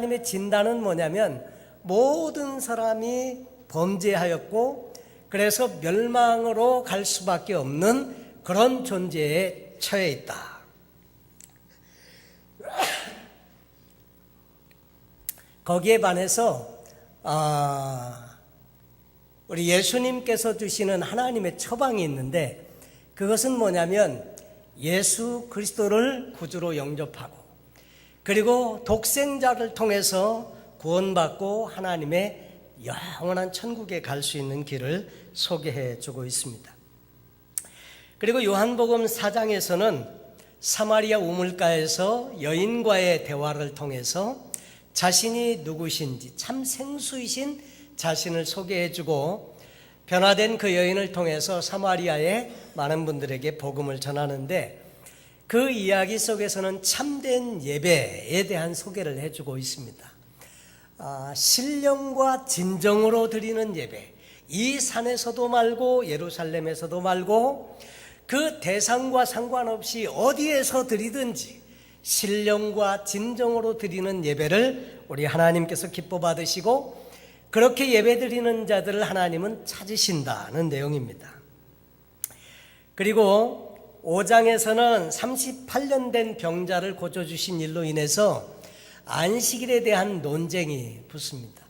하나님의 진단은 뭐냐면 모든 사람이 범죄하였고 그래서 멸망으로 갈 수밖에 없는 그런 존재에 처해 있다. 거기에 반해서 우리 예수님께서 주시는 하나님의 처방이 있는데 그것은 뭐냐면 예수 그리스도를 구주로 영접하고 그리고 독생자를 통해서 구원받고 하나님의 영원한 천국에 갈 수 있는 길을 소개해 주고 있습니다. 그리고 요한복음 4장에서는 사마리아 우물가에서 여인과의 대화를 통해서 자신이 누구신지 참 생수이신 자신을 소개해 주고 변화된 그 여인을 통해서 사마리아의 많은 분들에게 복음을 전하는데 그 이야기 속에서는 참된 예배에 대한 소개를 해주고 있습니다. 신령과 진정으로 드리는 예배, 이 산에서도 말고 예루살렘에서도 말고 그 대상과 상관없이 어디에서 드리든지 신령과 진정으로 드리는 예배를 우리 하나님께서 기뻐 받으시고 그렇게 예배 드리는 자들을 하나님은 찾으신다는 내용입니다. 그리고 5장에서는 38년 된 병자를 고쳐주신 일로 인해서 안식일에 대한 논쟁이 붙습니다.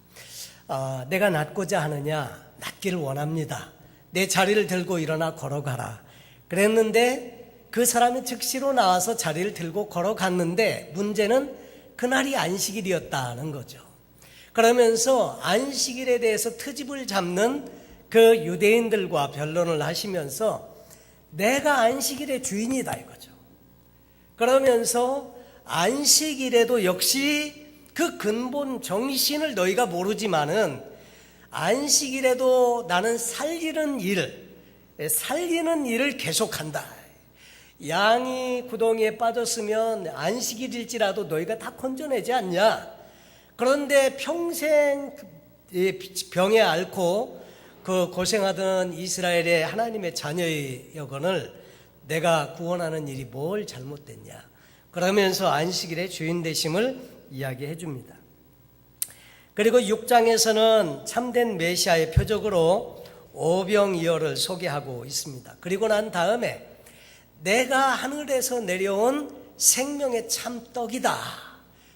내가 낫고자 하느냐? 낫기를 원합니다. 내 자리를 들고 일어나 걸어가라. 그랬는데 그 사람이 즉시로 나와서 자리를 들고 걸어갔는데 문제는 그날이 안식일이었다는 거죠. 그러면서 안식일에 대해서 트집을 잡는 그 유대인들과 변론을 하시면서 내가 안식일의 주인이다 이거죠. 그러면서 안식일에도 역시 그 근본 정신을 너희가 모르지만은 안식일에도 나는 살리는 일을 계속한다. 양이 구덩이에 빠졌으면 안식일일지라도 너희가 다 건져내지 않냐. 그런데 평생 병에 앓고 그 고생하던 이스라엘의 하나님의 자녀의 여건을 내가 구원하는 일이 뭘 잘못됐냐. 그러면서 안식일의 주인 되심을 이야기해 줍니다. 그리고 6장에서는 참된 메시아의 표적으로 오병이어를 소개하고 있습니다. 그리고 난 다음에 내가 하늘에서 내려온 생명의 참떡이다.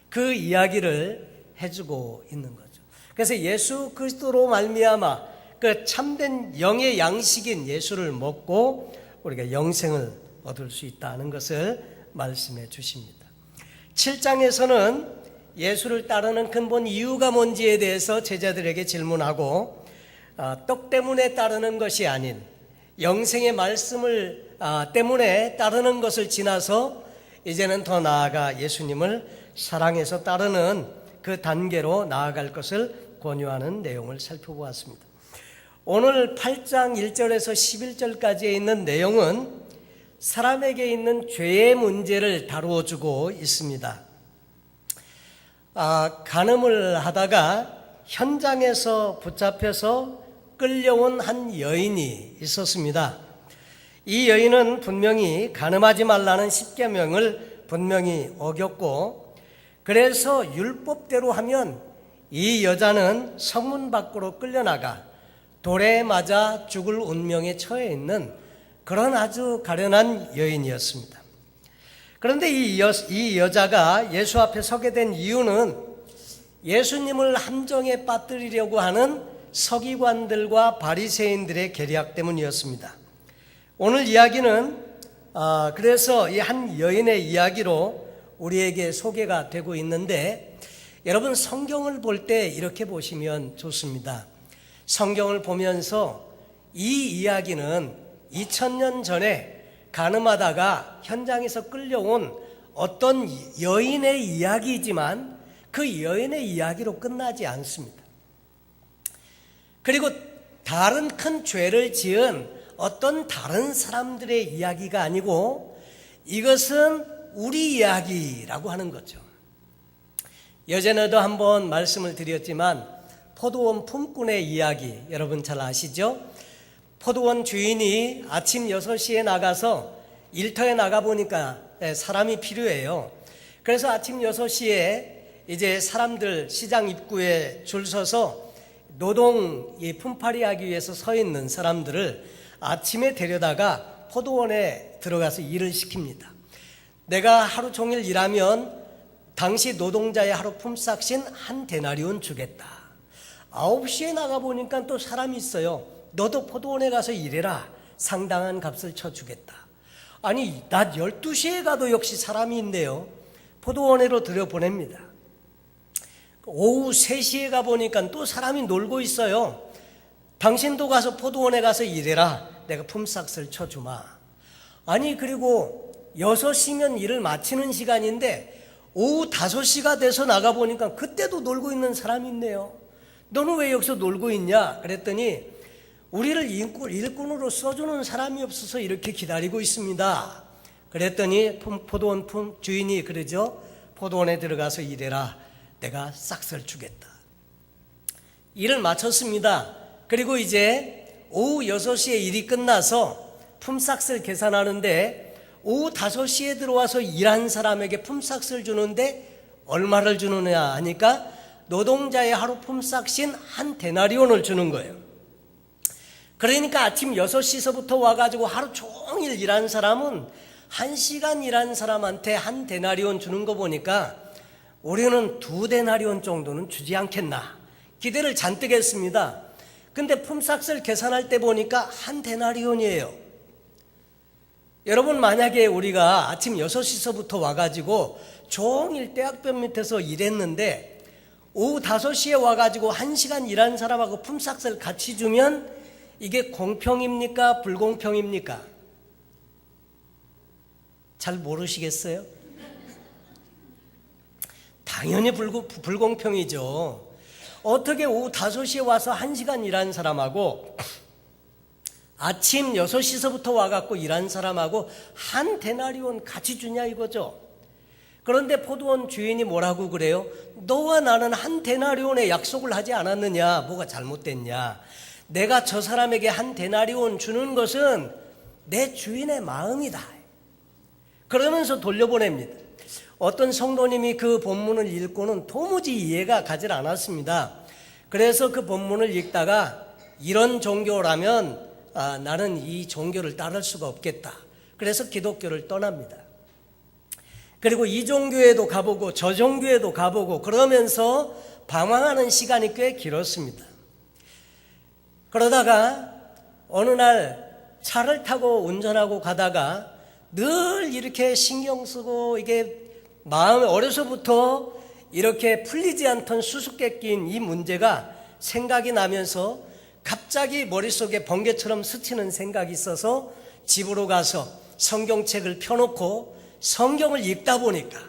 그 이야기를 해주고 있는 거죠. 그래서 예수 그리스도로 말미암아 그 참된 영의 양식인 예수를 먹고 우리가 영생을 얻을 수 있다는 것을 말씀해 주십니다. 7장에서는 예수를 따르는 근본 이유가 뭔지에 대해서 제자들에게 질문하고 떡 때문에 따르는 것이 아닌 영생의 말씀을 때문에 따르는 것을 지나서 이제는 더 나아가 예수님을 사랑해서 따르는 그 단계로 나아갈 것을 권유하는 내용을 살펴보았습니다. 오늘 8장 1절에서 11절까지에 있는 내용은 사람에게 있는 죄의 문제를 다루어 주고 있습니다. 간음을 하다가 현장에서 붙잡혀서 끌려온 한 여인이 있었습니다. 이 여인은 분명히 간음하지 말라는 십계명을 분명히 어겼고 그래서 율법대로 하면 이 여자는 성문 밖으로 끌려나가 돌에 맞아 죽을 운명에 처해 있는 그런 아주 가련한 여인이었습니다. 그런데 이 여자가 예수 앞에 서게 된 이유는 예수님을 함정에 빠뜨리려고 하는 서기관들과 바리새인들의 계략 때문이었습니다. 오늘 이야기는 그래서 이 한 여인의 이야기로 우리에게 소개가 되고 있는데 여러분 성경을 볼 때 이렇게 보시면 좋습니다. 성경을 보면서 이 이야기는 2000년 전에 간음하다가 현장에서 끌려온 어떤 여인의 이야기이지만 그 여인의 이야기로 끝나지 않습니다. 그리고 다른 큰 죄를 지은 어떤 다른 사람들의 이야기가 아니고 이것은 우리 이야기라고 하는 거죠. 예전에도 한번 말씀을 드렸지만 포도원 품꾼의 이야기 여러분 잘 아시죠? 포도원 주인이 아침 6시에 나가서 일터에 나가보니까 사람이 필요해요. 그래서 아침 6시에 이제 사람들 시장 입구에 줄 서서 노동 품팔이 하기 위해서 서 있는 사람들을 아침에 데려다가 포도원에 들어가서 일을 시킵니다. 내가 하루 종일 일하면 당시 노동자의 하루 품삯인 한 데나리온 주겠다. 9시에 나가보니까 또 사람이 있어요. 너도 포도원에 가서 일해라. 상당한 값을 쳐주겠다. 아니, 낮 12시에 가도 역시 사람이 있네요. 포도원으로 들여보냅니다. 오후 3시에 가보니까 또 사람이 놀고 있어요. 당신도 가서 포도원에 가서 일해라. 내가 품삯을 쳐주마. 아니, 그리고 6시면 일을 마치는 시간인데 오후 5시가 돼서 나가보니까 그때도 놀고 있는 사람이 있네요. 너는 왜 여기서 놀고 있냐? 그랬더니 우리를 일꾼으로 써주는 사람이 없어서 이렇게 기다리고 있습니다. 그랬더니 포도원 주인이 그러죠. 포도원에 들어가서 일해라. 내가 싹을 주겠다. 일을 마쳤습니다. 그리고 이제 오후 6시에 일이 끝나서 품삯을 계산하는데 오후 5시에 들어와서 일한 사람에게 품삯을 주는데 얼마를 주느냐 하니까 노동자의 하루 품삯인 한 데나리온을 주는 거예요. 그러니까 아침 6시서부터 와가지고 하루 종일 일한 사람은 1시간 일한 사람한테 한 데나리온 주는 거 보니까 우리는 2데나리온 정도는 주지 않겠나 기대를 잔뜩 했습니다. 근데 품삯을 계산할 때 보니까 한 데나리온이에요. 여러분, 만약에 우리가 아침 6시서부터 와가지고 종일 대학변 밑에서 일했는데 오후 5시에 와가지고 1시간 일한 사람하고 품삯을 같이 주면 이게 공평입니까? 불공평입니까? 잘 모르시겠어요? 당연히 불공평이죠. 어떻게 오후 5시에 와서 1시간 일한 사람하고 아침 6시서부터 와갖고 일한 사람하고 한 데나리온 같이 주냐 이거죠. 그런데 포도원 주인이 뭐라고 그래요? 너와 나는 한 데나리온의 약속을 하지 않았느냐? 뭐가 잘못됐냐? 내가 저 사람에게 한 데나리온 주는 것은 내 주인의 마음이다. 그러면서 돌려보냅니다. 어떤 성도님이 그 본문을 읽고는 도무지 이해가 가질 않았습니다. 그래서 그 본문을 읽다가 이런 종교라면 나는 이 종교를 따를 수가 없겠다. 그래서 기독교를 떠납니다. 그리고 이 종교에도 가보고 저 종교에도 가보고 그러면서 방황하는 시간이 꽤 길었습니다. 그러다가 어느 날 차를 타고 운전하고 가다가 늘 이렇게 신경 쓰고 이게 마음에 어려서부터 이렇게 풀리지 않던 수수께끼인 이 문제가 생각이 나면서 갑자기 머릿속에 번개처럼 스치는 생각이 있어서 집으로 가서 성경책을 펴놓고 성경을 읽다 보니까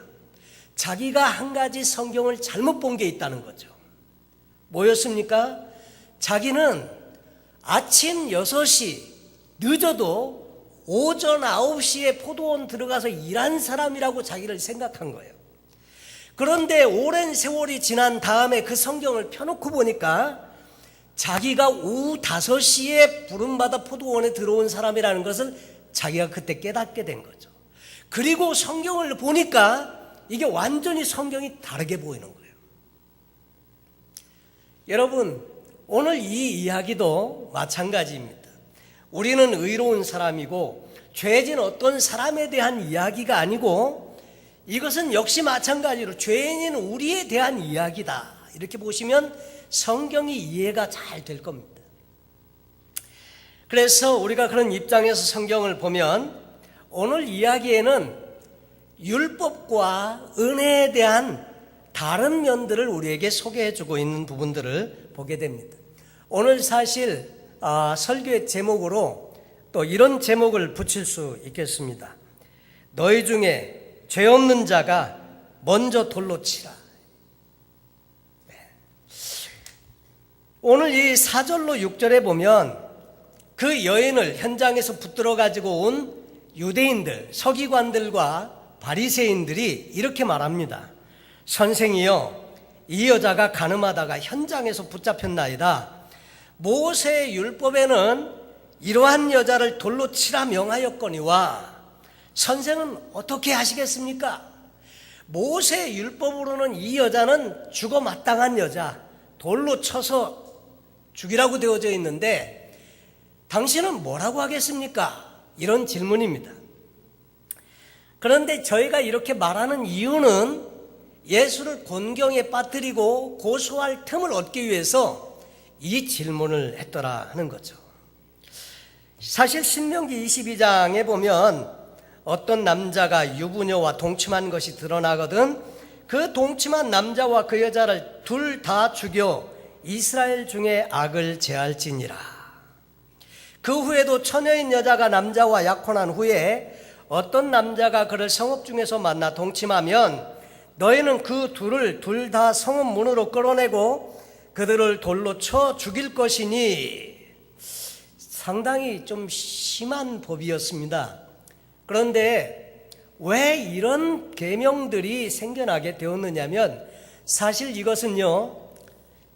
자기가 한 가지 성경을 잘못 본 게 있다는 거죠. 뭐였습니까? 자기는 아침 6시 늦어도 오전 9시에 포도원 들어가서 일한 사람이라고 자기를 생각한 거예요. 그런데 오랜 세월이 지난 다음에 그 성경을 펴놓고 보니까 자기가 오후 5시에 부름받아 포도원에 들어온 사람이라는 것을 자기가 그때 깨닫게 된 거죠. 그리고 성경을 보니까 이게 완전히 성경이 다르게 보이는 거예요. 여러분, 오늘 이 이야기도 마찬가지입니다. 우리는 의로운 사람이고 죄진 어떤 사람에 대한 이야기가 아니고 이것은 역시 마찬가지로 죄인인 우리에 대한 이야기다. 이렇게 보시면 성경이 이해가 잘 될 겁니다. 그래서 우리가 그런 입장에서 성경을 보면 오늘 이야기에는 율법과 은혜에 대한 다른 면들을 우리에게 소개해주고 있는 부분들을 보게 됩니다. 오늘 사실 설교의 제목으로 또 이런 제목을 붙일 수 있겠습니다. 너희 중에 죄 없는 자가 먼저 돌로 치라. 오늘 이 4절로 6절에 보면 그 여인을 현장에서 붙들어 가지고 온 유대인들, 서기관들과 바리새인들이 이렇게 말합니다. 선생이여, 이 여자가 간음하다가 현장에서 붙잡혔나이다. 모세의 율법에는 이러한 여자를 돌로 치라 명하였거니와 선생은 어떻게 하시겠습니까? 모세 율법으로는 이 여자는 죽어 마땅한 여자, 돌로 쳐서 죽이라고 되어져 있는데 당신은 뭐라고 하겠습니까? 이런 질문입니다. 그런데 저희가 이렇게 말하는 이유는 예수를 곤경에 빠뜨리고 고소할 틈을 얻기 위해서 이 질문을 했더라 하는 거죠. 사실 신명기 22장에 보면 어떤 남자가 유부녀와 동침한 것이 드러나거든 그 동침한 남자와 그 여자를 둘 다 죽여 이스라엘 중에 악을 제할지니라. 그 후에도 처녀인 여자가 남자와 약혼한 후에 어떤 남자가 그를 성읍 중에서 만나 동침하면 너희는 그 둘을 둘 다 성읍 문으로 끌어내고 그들을 돌로 쳐 죽일 것이니. 상당히 좀 심한 법이었습니다. 그런데 왜 이런 계명들이 생겨나게 되었느냐면 사실 이것은요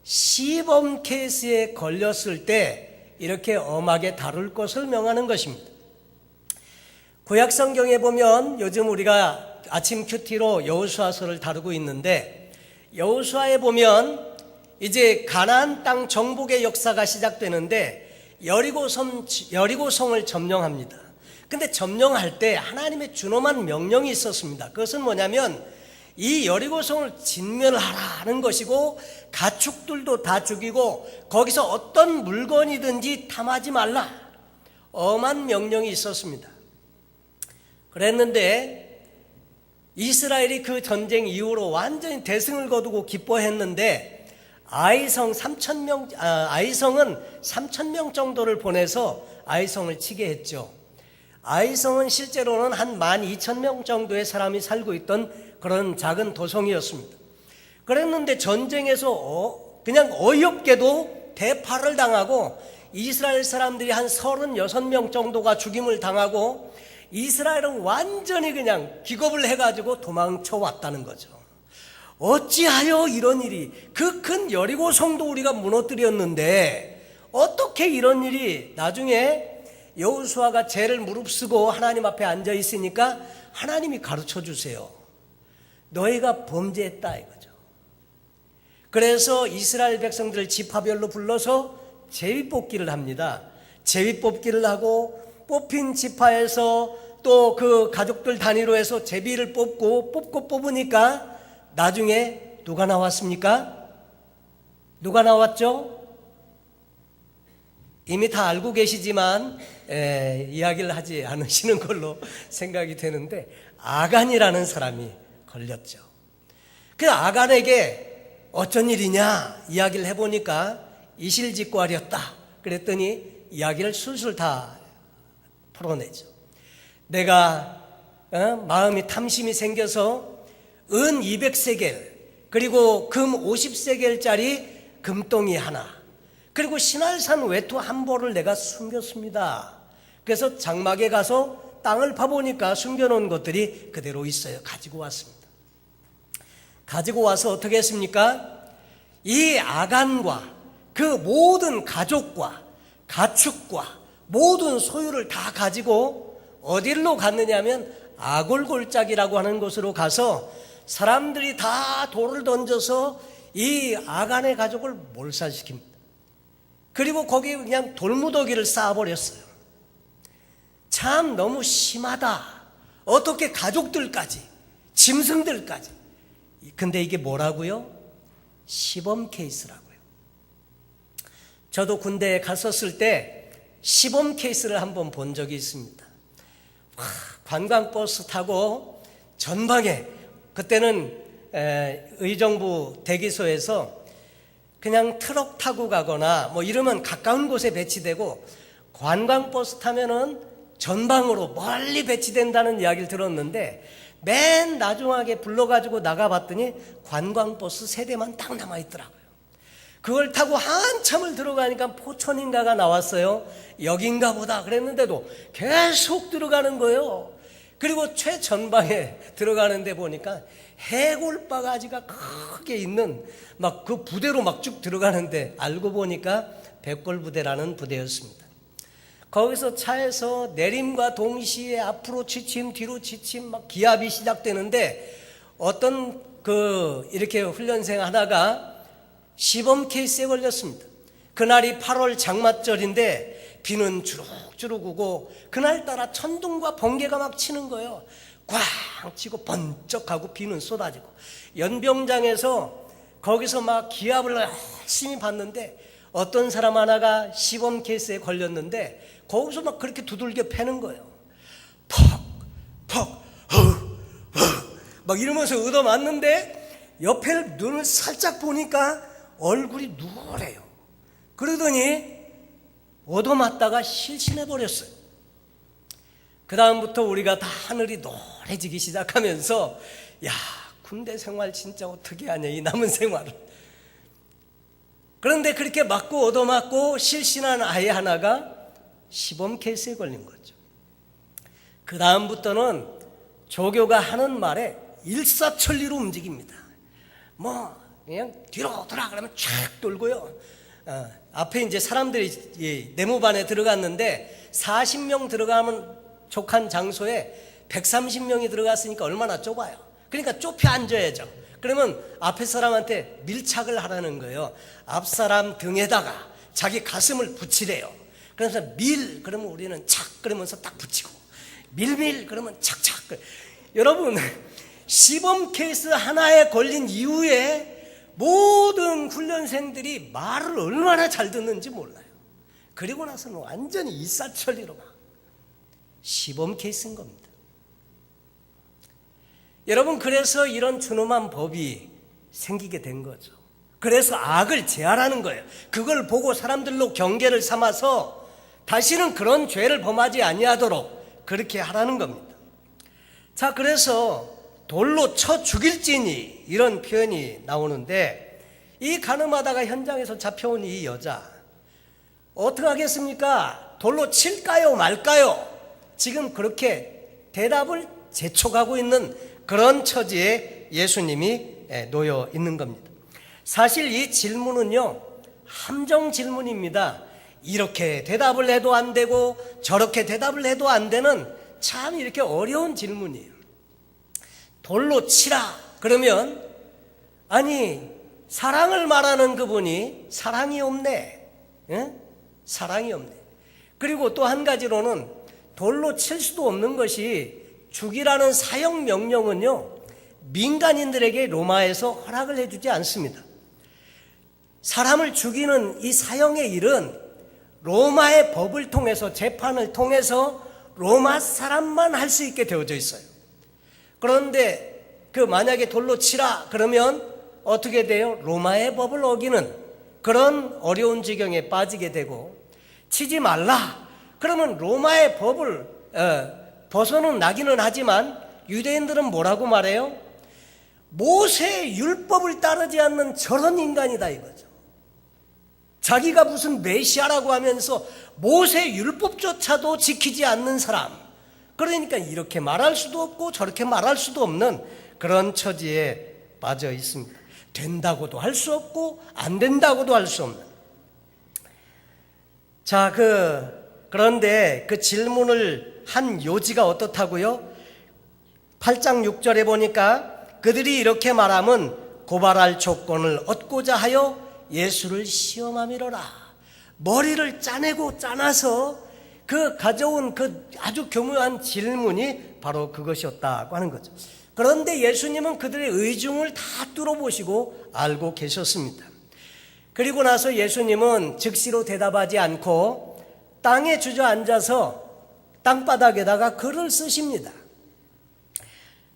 시범 케이스에 걸렸을 때 이렇게 엄하게 다룰 것을 명하는 것입니다. 구약 성경에 보면 요즘 우리가 아침 큐티로 여호수아서를 다루고 있는데 여호수아에 보면 이제 가나안 땅 정복의 역사가 시작되는데 여리고성을 점령합니다. 근데 점령할 때 하나님의 준엄한 명령이 있었습니다. 그것은 뭐냐면 이 여리고성을 진멸하라는 것이고 가축들도 다 죽이고 거기서 어떤 물건이든지 탐하지 말라. 엄한 명령이 있었습니다. 그랬는데 이스라엘이 그 전쟁 이후로 완전히 대승을 거두고 기뻐했는데 아이성은 3,000명 정도를 보내서 아이성을 치게 했죠. 아이성은 실제로는 한 12,000명 정도의 사람이 살고 있던 그런 작은 도성이었습니다. 그랬는데 전쟁에서 그냥 어이없게도 대파를 당하고 이스라엘 사람들이 한 36명 정도가 죽임을 당하고 이스라엘은 완전히 그냥 기겁을 해가지고 도망쳐 왔다는 거죠. 어찌하여 이런 일이, 그 큰 여리고성도 우리가 무너뜨렸는데 어떻게 이런 일이, 나중에 여호수아가 죄를 무릅쓰고 하나님 앞에 앉아 있으니까 하나님이 가르쳐 주세요. 너희가 범죄했다 이거죠. 그래서 이스라엘 백성들을 지파별로 불러서 제비뽑기를 합니다. 제비뽑기를 하고 뽑힌 지파에서 또 그 가족들 단위로 해서 제비를 뽑으니까 나중에 누가 나왔습니까? 누가 나왔죠? 이미 다 알고 계시지만 이야기를 하지 않으시는 걸로 생각이 되는데 아간이라는 사람이 걸렸죠. 그 아간에게 어쩐 일이냐 이야기를 해보니까 이실직고하렸다 그랬더니 이야기를 술술 다 풀어내죠. 내가 마음이 탐심이 생겨서 은 200세겔 그리고 금 50세겔짜리 금덩이 하나 그리고 신할산 외투 한 벌을 내가 숨겼습니다. 그래서 장막에 가서 땅을 파보니까 숨겨놓은 것들이 그대로 있어요. 가지고 왔습니다. 가지고 와서 어떻게 했습니까? 이 아간과 그 모든 가족과 가축과 모든 소유를 다 가지고 어디로 갔느냐면 아골골짝이라고 하는 곳으로 가서 사람들이 다 돌을 던져서 이 아간의 가족을 몰살시킵니다. 그리고 거기에 그냥 돌무더기를 쌓아버렸어요. 참 너무 심하다. 어떻게 가족들까지, 짐승들까지. 근데 이게 뭐라고요? 시범 케이스라고요. 저도 군대에 갔었을 때 시범 케이스를 한번 본 적이 있습니다. 관광버스 타고 전방에, 그때는 의정부 대기소에서 그냥 트럭 타고 가거나 뭐 이러면 가까운 곳에 배치되고 관광버스 타면은 전방으로 멀리 배치된다는 이야기를 들었는데 맨 나중하게 불러가지고 나가봤더니 관광버스 3대만 딱 남아있더라고요. 그걸 타고 한참을 들어가니까 포천인가가 나왔어요. 여긴가 보다 그랬는데도 계속 들어가는 거예요. 그리고 최전방에 들어가는데 보니까 해골바가지가 크게 있는 막 그 부대로 막 쭉 들어가는데 알고 보니까 백골부대라는 부대였습니다. 거기서 차에서 내림과 동시에 앞으로 지침 뒤로 지침 막 기압이 시작되는데 어떤 이렇게 훈련생 하나가 시범 케이스에 걸렸습니다. 그날이 8월 장마철인데 비는 주룩주룩 오고 그날따라 천둥과 번개가 막 치는 거예요. 꽝 치고 번쩍하고 비는 쏟아지고, 연병장에서 거기서 막 기압을 열심히 받는데 어떤 사람 하나가 시범 케이스에 걸렸는데 거기서 막 그렇게 두들겨 패는 거예요. 퍽 막 이러면서 얻어맞는데 옆에 눈을 살짝 보니까 얼굴이 누래요. 그러더니 얻어맞다가 실신해버렸어요. 그 다음부터 우리가 다 하늘이 노래지기 시작하면서 야, 군대 생활 진짜 어떻게 하냐, 이 남은 생활을. 그런데 그렇게 맞고 얻어맞고 실신한 아이 하나가 시범 케이스에 걸린 거죠. 그 다음부터는 조교가 하는 말에 일사천리로 움직입니다. 그냥 뒤로 돌아 그러면 쫙 돌고요. 앞에 이제 사람들이 네모반에 들어갔는데 40명 들어가면 족한 장소에 130명이 들어갔으니까 얼마나 좁아요. 그러니까 좁혀 앉아야죠. 그러면 앞에 사람한테 밀착을 하라는 거예요. 앞 사람 등에다가 자기 가슴을 붙이래요. 그래서 밀 그러면 우리는 착 그러면서 딱 붙이고, 밀 그러면 착착. 여러분, 시범 케이스 하나에 걸린 이후에 모든 훈련생들이 말을 얼마나 잘 듣는지 몰라요. 그리고 나서는 완전히 일사천리로 막 시범 케이스인 겁니다. 여러분, 그래서 이런 준엄한 법이 생기게 된 거죠. 그래서 악을 제하라는 거예요. 그걸 보고 사람들로 경계를 삼아서 다시는 그런 죄를 범하지 아니하도록 그렇게 하라는 겁니다. 자, 그래서 돌로 쳐 죽일지니 이런 표현이 나오는데, 이 가늠하다가 현장에서 잡혀온 이 여자 어떻게 하겠습니까? 돌로 칠까요 말까요? 지금 그렇게 대답을 재촉하고 있는 그런 처지에 예수님이 놓여 있는 겁니다. 사실 이 질문은요, 함정 질문입니다. 이렇게 대답을 해도 안 되고 저렇게 대답을 해도 안 되는 참 이렇게 어려운 질문이에요. 돌로 치라 그러면, 아니 사랑을 말하는 그분이 사랑이 없네. 사랑이 없네. 그리고 또 한 가지로는 돌로 칠 수도 없는 것이, 죽이라는 사형 명령은요 민간인들에게 로마에서 허락을 해주지 않습니다. 사람을 죽이는 이 사형의 일은 로마의 법을 통해서, 재판을 통해서 로마 사람만 할 수 있게 되어져 있어요. 그런데 만약에 돌로 치라 그러면 어떻게 돼요? 로마의 법을 어기는 그런 어려운 지경에 빠지게 되고, 치지 말라 그러면 로마의 법을 벗어는 나기는 하지만 유대인들은 뭐라고 말해요? 모세의 율법을 따르지 않는 저런 인간이다 이거죠. 자기가 무슨 메시아라고 하면서 모세 율법조차도 지키지 않는 사람. 그러니까 이렇게 말할 수도 없고 저렇게 말할 수도 없는 그런 처지에 빠져 있습니다. 된다고도 할 수 없고 안 된다고도 할 수 없는. 자, 그런데 그 질문을 한 요지가 어떻다고요? 8장 6절에 보니까 그들이 이렇게 말하면 고발할 조건을 얻고자 하여 예수를 시험함이로라. 머리를 짜내고 짜놔서 가져온 아주 교묘한 질문이 바로 그것이었다고 하는 거죠. 그런데 예수님은 그들의 의중을 다 뚫어보시고 알고 계셨습니다. 그리고 나서 예수님은 즉시로 대답하지 않고 땅에 주저앉아서 땅바닥에다가 글을 쓰십니다.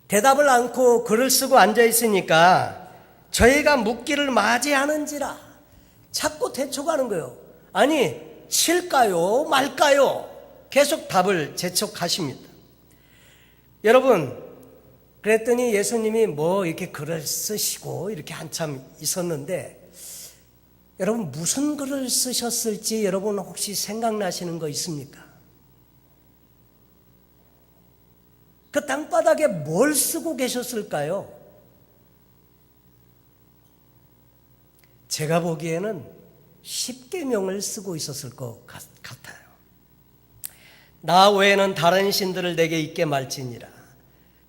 대답을 않고 글을 쓰고 앉아있으니까 저희가 묻기를 맞이하는지라 자꾸 대촉하는 거예요. 아니, 칠까요 말까요? 계속 답을 재촉하십니다. 여러분, 그랬더니 예수님이 이렇게 글을 쓰시고 이렇게 한참 있었는데, 여러분 무슨 글을 쓰셨을지 여러분 혹시 생각나시는 거 있습니까? 그 땅바닥에 뭘 쓰고 계셨을까요? 제가 보기에는 십계명을 쓰고 있었을 것 같아요. 나 외에는 다른 신들을 내게 있게 말지니라.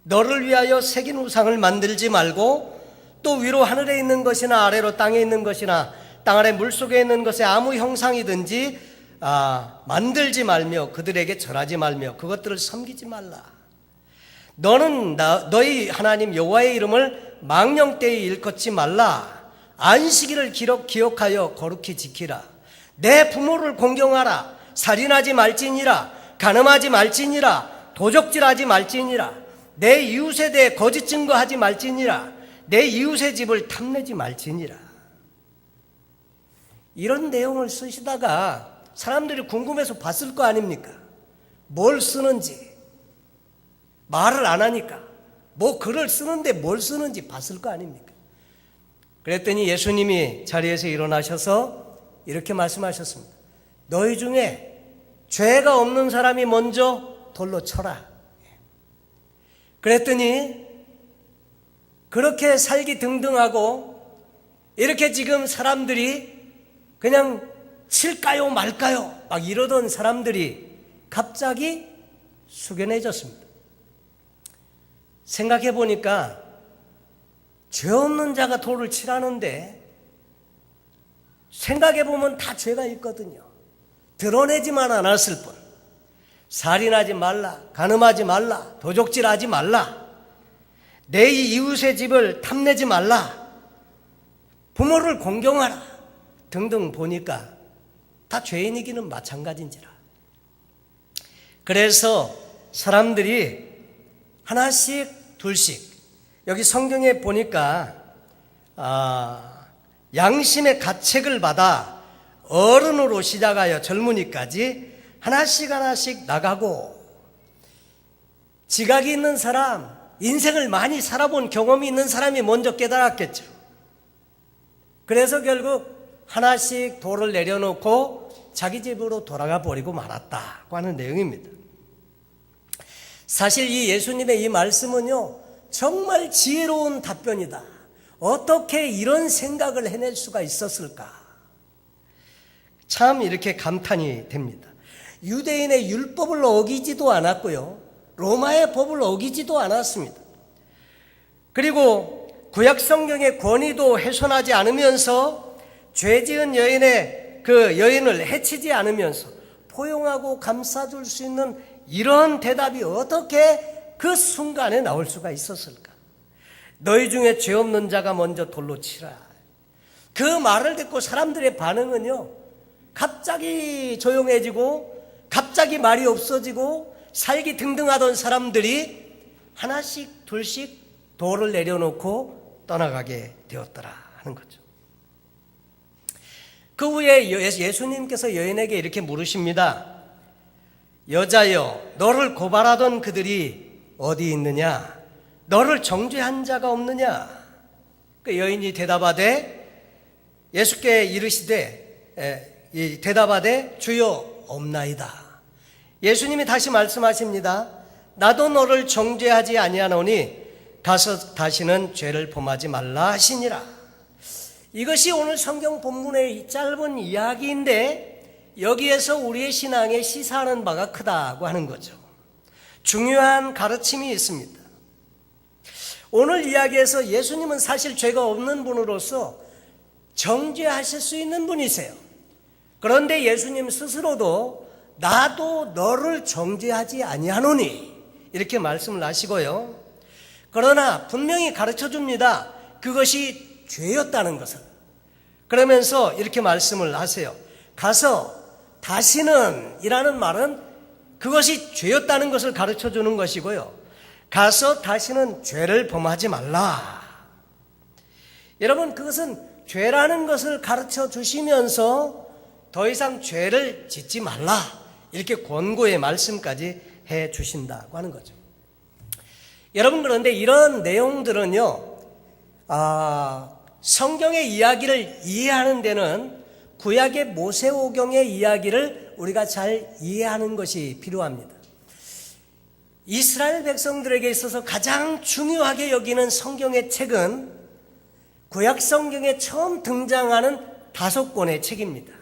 너를 위하여 새긴 우상을 만들지 말고 또 위로 하늘에 있는 것이나 아래로 땅에 있는 것이나 땅 아래 물속에 있는 것에 아무 형상이든지 만들지 말며 그들에게 절하지 말며 그것들을 섬기지 말라. 너는 너희 하나님 여호와의 이름을 망령되이 일컫지 말라. 안식일을 기억하여 거룩히 지키라. 내 부모를 공경하라. 살인하지 말지니라. 간음하지 말지니라. 도적질하지 말지니라. 내 이웃에 대해 거짓 증거하지 말지니라. 내 이웃의 집을 탐내지 말지니라. 이런 내용을 쓰시다가 사람들이 궁금해서 봤을 거 아닙니까? 뭘 쓰는지 말을 안 하니까 뭐 글을 쓰는데 뭘 쓰는지 봤을 거 아닙니까? 그랬더니 예수님이 자리에서 일어나셔서 이렇게 말씀하셨습니다. 너희 중에 죄가 없는 사람이 먼저 돌로 쳐라. 그랬더니 그렇게 살기 등등하고 이렇게 지금 사람들이 그냥 칠까요 말까요 막 이러던 사람들이 갑자기 숙연해졌습니다. 생각해 보니까 죄 없는 자가 돌을 치라는데 생각해 보면 다 죄가 있거든요. 드러내지만 않았을 뿐. 살인하지 말라, 간음하지 말라, 도적질하지 말라, 내 이웃의 집을 탐내지 말라, 부모를 공경하라 등등 보니까 다 죄인이기는 마찬가지인지라. 그래서 사람들이 하나씩 둘씩 여기 성경에 보니까 양심의 가책을 받아 어른으로 시작하여 젊은이까지 하나씩 나가고, 지각이 있는 사람, 인생을 많이 살아본 경험이 있는 사람이 먼저 깨달았겠죠. 그래서 결국 하나씩 돌을 내려놓고 자기 집으로 돌아가 버리고 말았다고 하는 내용입니다. 사실 이 예수님의 이 말씀은요, 정말 지혜로운 답변이다. 어떻게 이런 생각을 해낼 수가 있었을까? 참 이렇게 감탄이 됩니다. 유대인의 율법을 어기지도 않았고요, 로마의 법을 어기지도 않았습니다. 그리고 구약 성경의 권위도 훼손하지 않으면서 죄지은 여인을 해치지 않으면서 포용하고 감싸줄 수 있는 이런 대답이 어떻게 그 순간에 나올 수가 있었을까? 너희 중에 죄 없는 자가 먼저 돌로 치라. 그 말을 듣고 사람들의 반응은요, 갑자기 조용해지고 갑자기 말이 없어지고 살기 등등하던 사람들이 하나씩 둘씩 돌을 내려놓고 떠나가게 되었더라 하는 거죠. 그 후에 예수님께서 여인에게 이렇게 물으십니다. 여자여, 너를 고발하던 그들이 어디 있느냐? 너를 정죄한 자가 없느냐? 그 여인이 대답하되 예수께 이르시되 대답하되 주여 없나이다. 예수님이 다시 말씀하십니다. 나도 너를 정죄하지 아니하노니 가서 다시는 죄를 범하지 말라 하시니라. 이것이 오늘 성경 본문의 짧은 이야기인데 여기에서 우리의 신앙에 시사하는 바가 크다고 하는 거죠. 중요한 가르침이 있습니다. 오늘 이야기에서 예수님은 사실 죄가 없는 분으로서 정죄하실 수 있는 분이세요. 그런데 예수님 스스로도 나도 너를 정죄하지 아니하노니 이렇게 말씀을 하시고요. 그러나 분명히 가르쳐 줍니다. 그것이 죄였다는 것을. 그러면서 이렇게 말씀을 하세요. 가서 다시는 이라는 말은 그것이 죄였다는 것을 가르쳐 주는 것이고요. 가서 다시는 죄를 범하지 말라. 여러분, 그것은 죄라는 것을 가르쳐 주시면서 더 이상 죄를 짓지 말라, 이렇게 권고의 말씀까지 해 주신다고 하는 거죠. 여러분, 그런데 이런 내용들은요, 성경의 이야기를 이해하는 데는 구약의 모세오경의 이야기를 우리가 잘 이해하는 것이 필요합니다. 이스라엘 백성들에게 있어서 가장 중요하게 여기는 성경의 책은 구약 성경에 처음 등장하는 5권의 책입니다.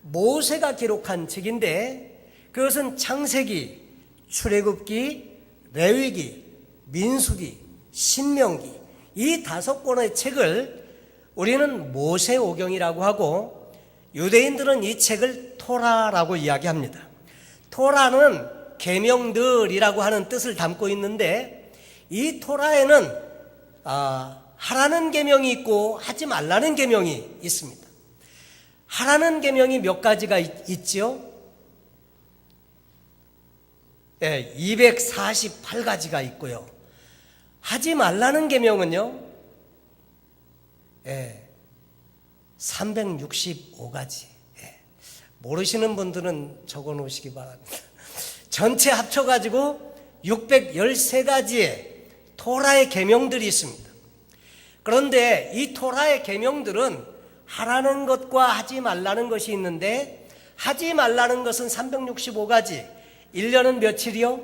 모세가 기록한 책인데 그것은 창세기, 출애굽기, 레위기, 민수기, 신명기 이 5권의 책을 우리는 모세오경이라고 하고 유대인들은 이 책을 토라라고 이야기합니다. 토라는 계명들이라고 하는 뜻을 담고 있는데 이 토라에는 하라는 계명이 있고 하지 말라는 계명이 있습니다. 하라는 계명이 몇 가지가 있죠? 248가지가 있고요. 하지 말라는 계명은요, 365가지. 모르시는 분들은 적어 놓으시기 바랍니다. 전체 합쳐가지고 613가지의 토라의 계명들이 있습니다. 그런데 이 토라의 계명들은 하라는 것과 하지 말라는 것이 있는데, 하지 말라는 것은 365가지, 1년은 며칠이요?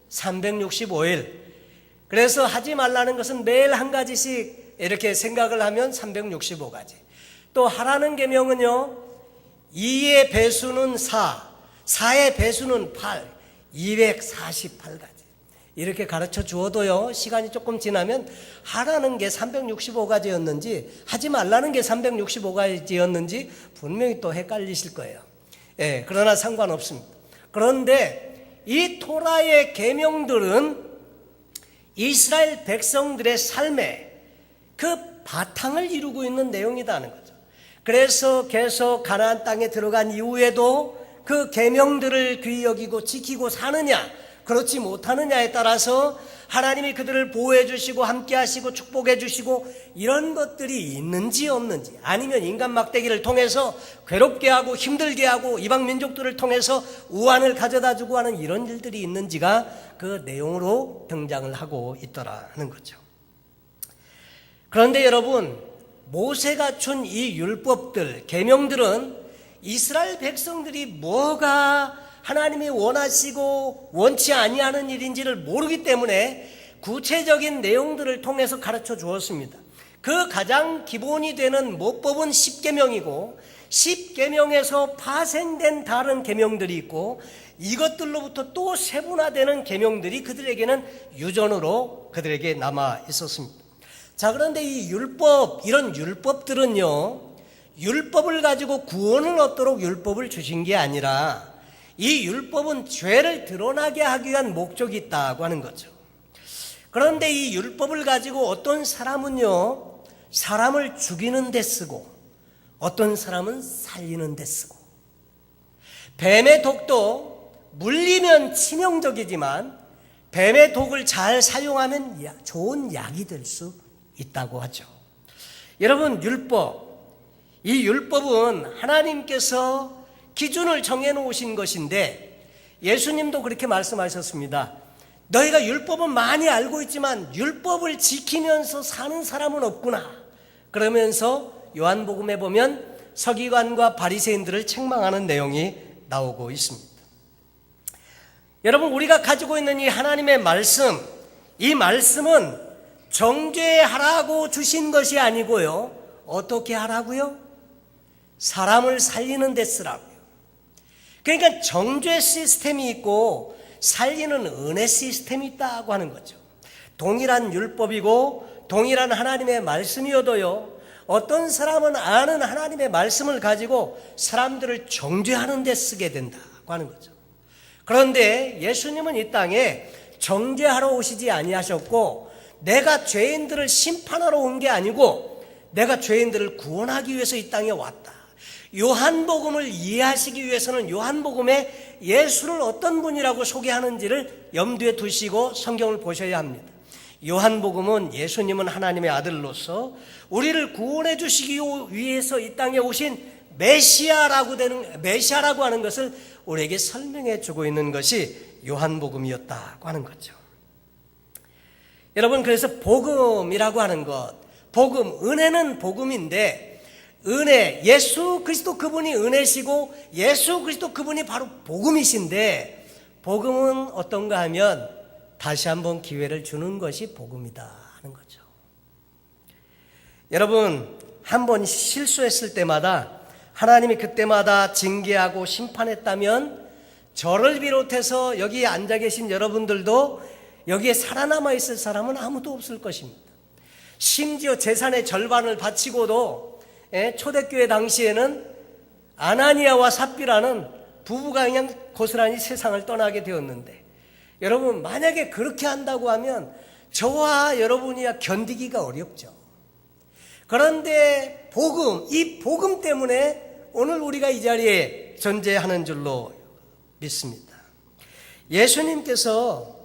365일. 그래서 하지 말라는 것은 매일 한 가지씩 이렇게 생각을 하면 365가지. 또 하라는 계명은요, 2의 배수는 4, 4의 배수는 8, 248가지. 이렇게 가르쳐 주어도요, 시간이 조금 지나면 하라는 게 365가지였는지 하지 말라는 게 365가지였는지 분명히 또 헷갈리실 거예요. 그러나 상관없습니다. 그런데 이 토라의 계명들은 이스라엘 백성들의 삶에 그 바탕을 이루고 있는 내용이라는 거죠. 그래서 계속 가나안 땅에 들어간 이후에도 그 계명들을 귀히 여기고 지키고 사느냐, 그렇지 못하느냐에 따라서 하나님이 그들을 보호해 주시고 함께 하시고 축복해 주시고 이런 것들이 있는지 없는지, 아니면 인간 막대기를 통해서 괴롭게 하고 힘들게 하고 이방 민족들을 통해서 우환을 가져다 주고 하는 이런 일들이 있는지가 그 내용으로 등장을 하고 있더라는 거죠. 그런데 여러분, 모세가 준 이 율법들, 계명들은 이스라엘 백성들이 뭐가 하나님이 원하시고 원치 아니하는 일인지를 모르기 때문에 구체적인 내용들을 통해서 가르쳐 주었습니다. 그 가장 기본이 되는 모법은 10계명이고 10계명에서 파생된 다른 계명들이 있고 이것들로부터 또 세분화되는 계명들이 그들에게는 유전으로 그들에게 남아 있었습니다. 자, 그런데 이 율법, 이런 율법들은요, 율법을 가지고 구원을 얻도록 율법을 주신 게 아니라 이 율법은 죄를 드러나게 하기 위한 목적이 있다고 하는 거죠. 그런데 이 율법을 가지고 어떤 사람은요, 사람을 죽이는 데 쓰고 어떤 사람은 살리는 데 쓰고, 뱀의 독도 물리면 치명적이지만 뱀의 독을 잘 사용하면 좋은 약이 될 수 있다고 하죠. 여러분, 이 율법은 하나님께서 기준을 정해놓으신 것인데 예수님도 그렇게 말씀하셨습니다. 너희가 율법은 많이 알고 있지만 율법을 지키면서 사는 사람은 없구나. 그러면서 요한복음에 보면 서기관과 바리새인들을 책망하는 내용이 나오고 있습니다. 여러분, 우리가 가지고 있는 이 하나님의 말씀, 이 말씀은 정죄하라고 주신 것이 아니고요, 어떻게 하라고요? 사람을 살리는 데 쓰라고요. 그러니까 정죄 시스템이 있고 살리는 은혜 시스템이 있다고 하는 거죠. 동일한 율법이고 동일한 하나님의 말씀이어도요, 어떤 사람은 아는 하나님의 말씀을 가지고 사람들을 정죄하는 데 쓰게 된다고 하는 거죠. 그런데 예수님은 이 땅에 정죄하러 오시지 아니하셨고, 내가 죄인들을 심판하러 온 게 아니고 내가 죄인들을 구원하기 위해서 이 땅에 왔다. 요한복음을 이해하시기 위해서는 요한복음에 예수를 어떤 분이라고 소개하는지를 염두에 두시고 성경을 보셔야 합니다. 요한복음은 예수님은 하나님의 아들로서 우리를 구원해 주시기 위해서 이 땅에 오신 메시아라고 하는 것을 우리에게 설명해 주고 있는 것이 요한복음이었다고 하는 거죠. 여러분, 그래서 복음이라고 하는 것, 복음, 은혜는 복음인데, 은혜, 예수 그리스도 그분이 은혜시고 예수 그리스도 그분이 바로 복음이신데, 복음은 어떤가 하면 다시 한번 기회를 주는 것이 복음이다 하는 거죠. 여러분, 한번 실수했을 때마다 하나님이 그때마다 징계하고 심판했다면 저를 비롯해서 여기 앉아 계신 여러분들도 여기에 살아남아 있을 사람은 아무도 없을 것입니다. 심지어 재산의 절반을 바치고도 초대교회 당시에는 아나니아와 삽비라는 부부가 그냥 고스란히 세상을 떠나게 되었는데, 여러분 만약에 그렇게 한다고 하면 저와 여러분이야 견디기가 어렵죠. 그런데 이 복음 때문에 오늘 우리가 이 자리에 존재하는 줄로 믿습니다. 예수님께서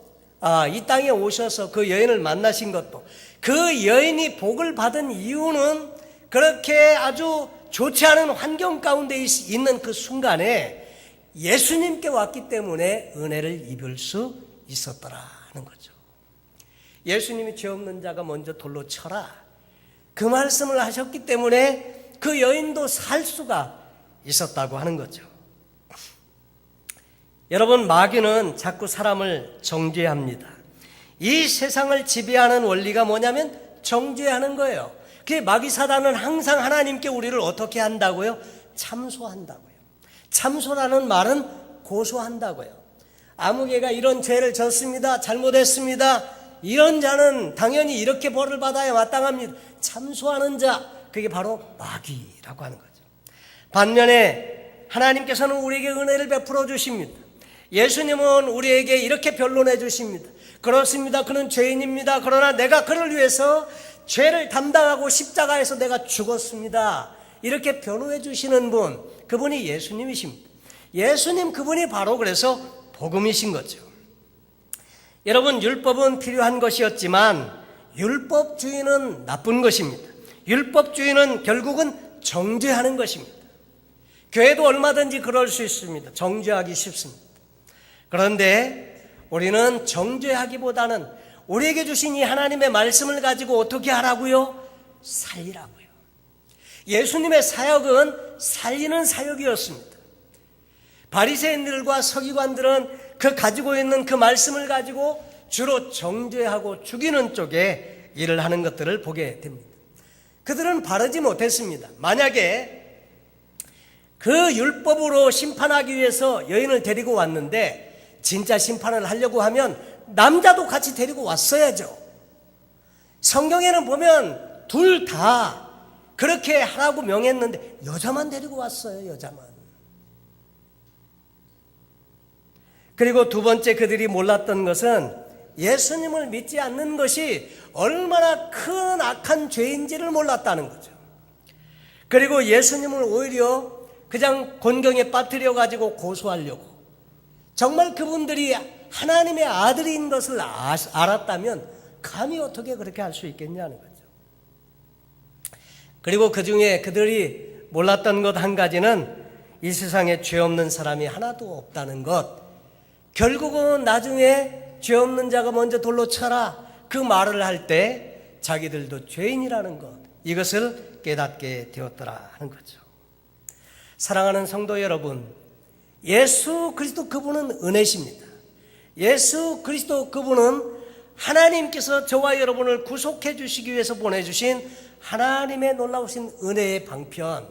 이 땅에 오셔서 그 여인을 만나신 것도, 그 여인이 복을 받은 이유는 그렇게 아주 좋지 않은 환경 가운데 있는 그 순간에 예수님께 왔기 때문에 은혜를 입을 수 있었더라는 거죠. 예수님이 죄 없는 자가 먼저 돌로 쳐라, 그 말씀을 하셨기 때문에 그 여인도 살 수가 있었다고 하는 거죠. 여러분, 마귀는 자꾸 사람을 정죄합니다. 이 세상을 지배하는 원리가 뭐냐면 정죄하는 거예요. 그 마귀 사단은 항상 하나님께 우리를 어떻게 한다고요? 참소한다고요. 참소라는 말은 고소한다고요. 아무개가 이런 죄를 졌습니다, 잘못했습니다, 이런 자는 당연히 이렇게 벌을 받아야 마땅합니다. 참소하는 자, 그게 바로 마귀라고 하는 거죠. 반면에 하나님께서는 우리에게 은혜를 베풀어 주십니다. 예수님은 우리에게 이렇게 변론해 주십니다. 그렇습니다, 그는 죄인입니다. 그러나 내가 그를 위해서 죄를 담당하고 십자가에서 내가 죽었습니다. 이렇게 변호해 주시는 분, 그분이 예수님이십니다. 예수님, 그분이 바로 그래서 복음이신 거죠. 여러분, 율법은 필요한 것이었지만 율법주의는 나쁜 것입니다. 율법주의는 결국은 정죄하는 것입니다. 교회도 얼마든지 그럴 수 있습니다. 정죄하기 쉽습니다. 그런데 우리는 정죄하기보다는 우리에게 주신 이 하나님의 말씀을 가지고 어떻게 하라고요? 살리라고요. 예수님의 사역은 살리는 사역이었습니다. 바리새인들과 서기관들은 그 가지고 있는 그 말씀을 가지고 주로 정죄하고 죽이는 쪽에 일을 하는 것들을 보게 됩니다. 그들은 바르지 못했습니다. 만약에 그 율법으로 심판하기 위해서 여인을 데리고 왔는데 진짜 심판을 하려고 하면 남자도 같이 데리고 왔어야죠. 성경에는 보면 둘 다 그렇게 하라고 명했는데 여자만 데리고 왔어요. 여자만. 그리고 두 번째, 그들이 몰랐던 것은 예수님을 믿지 않는 것이 얼마나 큰 악한 죄인지를 몰랐다는 거죠. 그리고 예수님을 오히려 그냥 곤경에 빠뜨려 가지고 고소하려고, 정말 그분들이 하나님의 아들인 것을 알았다면 감히 어떻게 그렇게 할 수 있겠냐는 거죠. 그리고 그 중에 그들이 몰랐던 것 한 가지는 이 세상에 죄 없는 사람이 하나도 없다는 것. 결국은 나중에 죄 없는 자가 먼저 돌로 쳐라, 그 말을 할 때 자기들도 죄인이라는 것, 이것을 깨닫게 되었더라 하는 거죠. 사랑하는 성도 여러분, 예수 그리스도 그분은 은혜십니다. 예수 그리스도 그분은 하나님께서 저와 여러분을 구속해 주시기 위해서 보내주신 하나님의 놀라우신 은혜의 방편.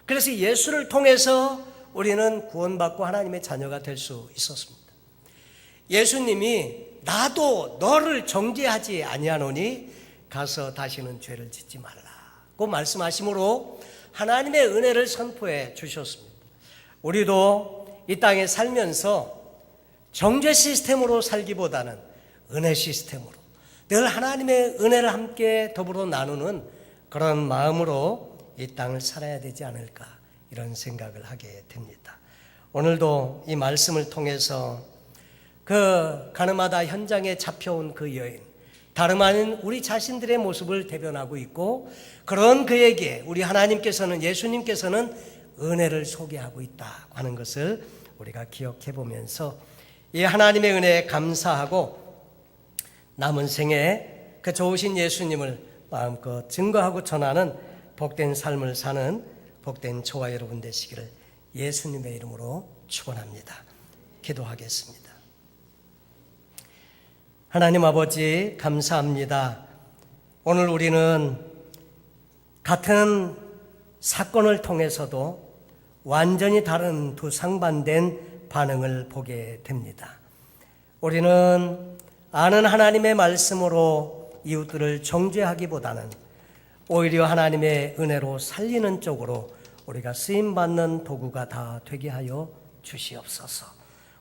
그래서 예수를 통해서 우리는 구원받고 하나님의 자녀가 될 수 있었습니다. 예수님이 나도 너를 정죄하지 아니하노니 가서 다시는 죄를 짓지 말라고 말씀하심으로 하나님의 은혜를 선포해 주셨습니다. 우리도 이 땅에 살면서 정죄 시스템으로 살기보다는 은혜 시스템으로 늘 하나님의 은혜를 함께 더불어 나누는 그런 마음으로 이 땅을 살아야 되지 않을까, 이런 생각을 하게 됩니다. 오늘도 이 말씀을 통해서 그 가늠하다 현장에 잡혀온 그 여인, 다름 아닌 우리 자신들의 모습을 대변하고 있고, 그런 그에게 우리 하나님께서는, 예수님께서는 은혜를 소개하고 있다고 하는 것을 우리가 기억해 보면서 이 하나님의 은혜에 감사하고 남은 생에 그 좋으신 예수님을 마음껏 증거하고 전하는 복된 삶을 사는 복된 저와 여러분 되시기를 예수님의 이름으로 축원합니다. 기도하겠습니다. 하나님 아버지, 감사합니다. 오늘 우리는 같은 사건을 통해서도 완전히 다른 두 상반된 반응을 보게 됩니다. 우리는 아는 하나님의 말씀으로 이웃들을 정죄하기보다는 오히려 하나님의 은혜로 살리는 쪽으로 우리가 쓰임받는 도구가 다 되게 하여 주시옵소서.